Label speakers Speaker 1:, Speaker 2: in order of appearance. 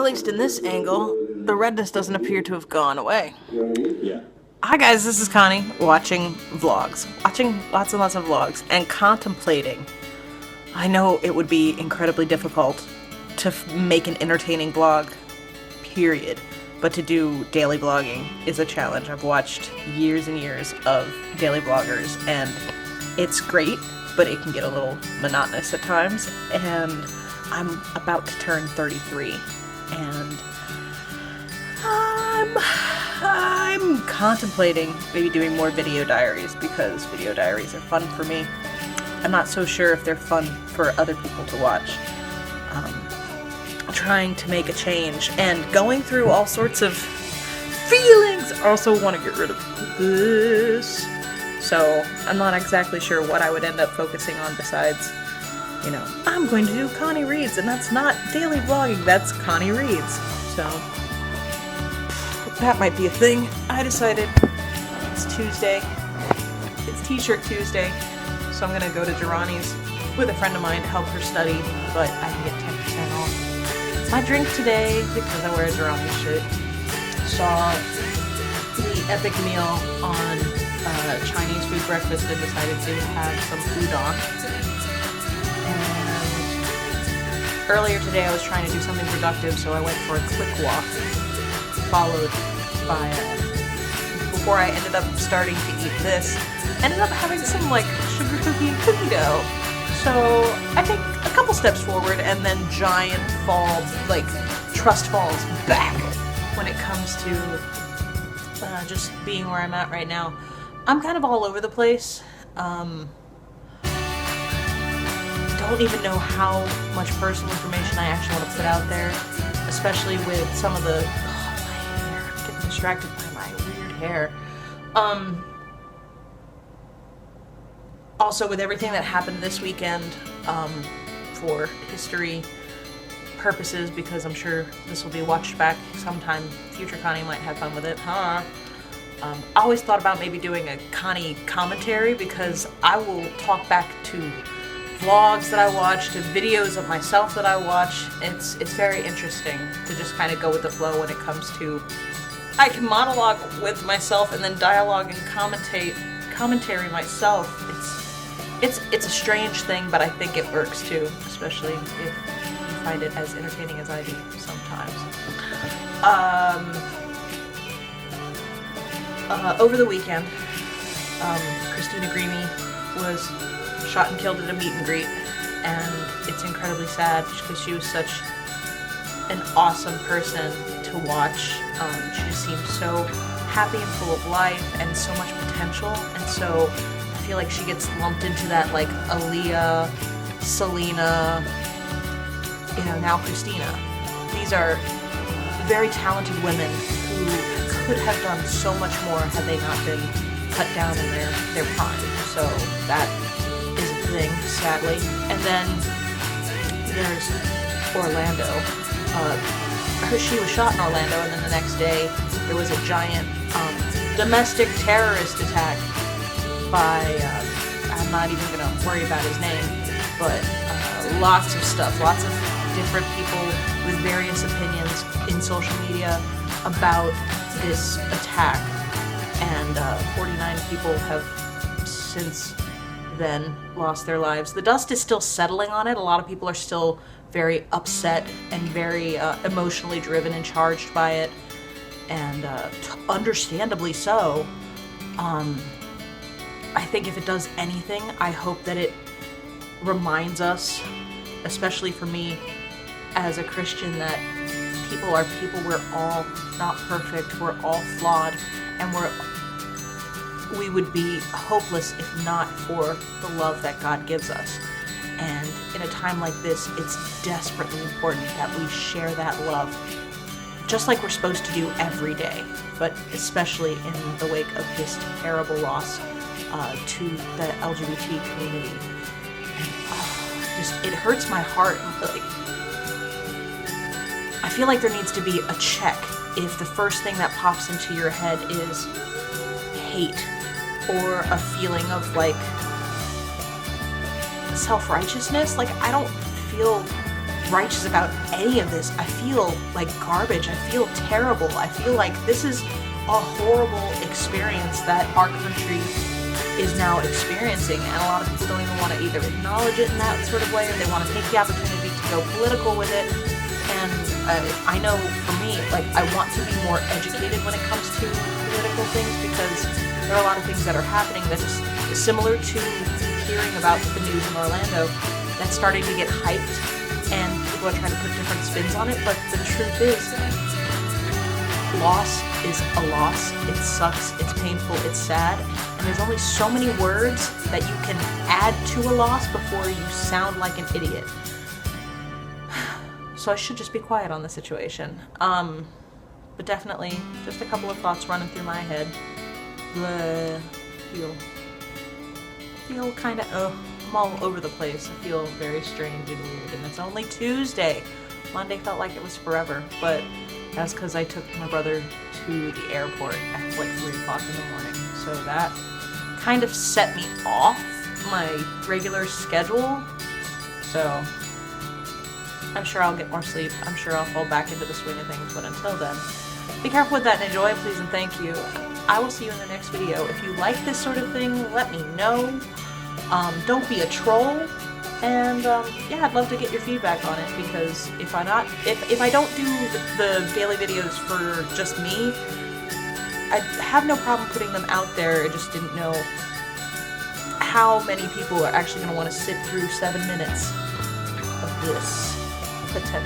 Speaker 1: at least in this angle, the redness doesn't appear to have gone away.
Speaker 2: Yeah.
Speaker 1: Hi guys, this is Connie, watching vlogs. Watching lots and lots of vlogs, and contemplating. I know it would be incredibly difficult to make an entertaining vlog, period. But to do daily vlogging is a challenge. I've watched years and years of daily vloggers, and it's great, but it can get a little monotonous at times. And I'm about to turn 33, and I'm contemplating maybe doing more video diaries, because video diaries are fun for me. I'm not so sure if they're fun for other people to watch. Trying to make a change and going through all sorts of feelings. I also want to get rid of this. So I'm not exactly sure what I would end up focusing on besides, you know, I'm going to do Connie Reads, and that's not daily vlogging, that's Connie Reads. So that might be a thing. I decided it's Tuesday. It's T-shirt Tuesday. So I'm gonna go to Durrani's with a friend of mine to help her study, but I can get 10% off my drink today because I wear a Durrani shirt. Saw the epic meal on Chinese food breakfast and decided to have some udon. And earlier today I was trying to do something productive, so I went for a quick walk, followed by, before I ended up starting to eat this, ended up having some like sugar cookie and cookie dough. So I think a couple steps forward and then giant fall, like trust falls back when it comes to just being where I'm at right now. I'm kind of all over the place. Don't even know how much personal information I actually want to put out there, especially with some of the, my hair, I'm getting distracted by my weird hair. Also, with everything that happened this weekend, for history purposes, because I'm sure this will be watched back sometime, future Connie might have fun with it, huh? I always thought about maybe doing a Connie commentary, because I will talk back to vlogs that I watched and videos of myself that I watch. It's very interesting to just kind of go with the flow when it comes to, I can monologue with myself and then dialogue and commentary myself. It's a strange thing, but I think it works too, especially if you find it as entertaining as I do sometimes. Over the weekend, Christina Greamy was shot and killed at a meet and greet, and it's incredibly sad because she was such an awesome person to watch. She just seemed so happy and full of life and so much potential, and so I feel like she gets lumped into that like Aaliyah, Selena, you know, now Christina. These are very talented women who could have done so much more had they not been cut down in their prime. So that is a thing, sadly. And then there's Orlando. She was shot in Orlando, and then the next day there was a giant domestic terrorist attack by, I'm not even going to worry about his name, but lots of stuff, lots of different people with various opinions in social media about this attack, and 49 people have since then lost their lives. The dust is still settling on it. A lot of people are still very upset and very emotionally driven and charged by it, and understandably so. I think if it does anything, I hope that it reminds us, especially for me as a Christian, that people are people. We're all not perfect. We're all flawed, and we would be hopeless if not for the love that God gives us. And in a time like this, it's desperately important that we share that love, just like we're supposed to do every day, but especially in the wake of this terrible loss to the LGBT community. And, it hurts my heart. Like, I feel like there needs to be a check if the first thing that pops into your head is hate or a feeling of like self-righteousness. Like, I don't feel righteous about any of this. I feel like garbage. I feel terrible. I feel like this is a horrible experience that our country is now experiencing, and a lot of people don't even want to either acknowledge it in that sort of way, or they want to take the opportunity to go political with it. And I know for me, like, I want to be more educated when it comes to political things, because there are a lot of things that are happening that is similar to hearing about the news in Orlando that's starting to get hyped, and people are trying to put different spins on it. But the truth is, loss is a loss. It sucks, it's painful, it's sad, and there's only so many words that you can add to a loss before you sound like an idiot. So I should just be quiet on the situation. But definitely, just a couple of thoughts running through my head. Feel kind of, I'm all over the place. I feel very strange and weird, and it's only Tuesday. Monday felt like it was forever, but that's because I took my brother to the airport at like 3 o'clock in the morning. So that kind of set me off my regular schedule. So I'm sure I'll get more sleep. I'm sure I'll fall back into the swing of things. But until then, be careful with that and enjoy, please, and thank you. I will see you in the next video. If you like this sort of thing, let me know. Don't be a troll. And yeah, I'd love to get your feedback on it, because if I don't do the daily videos for just me, I have no problem putting them out there. I just didn't know how many people are actually going to want to sit through 7 minutes of this potential.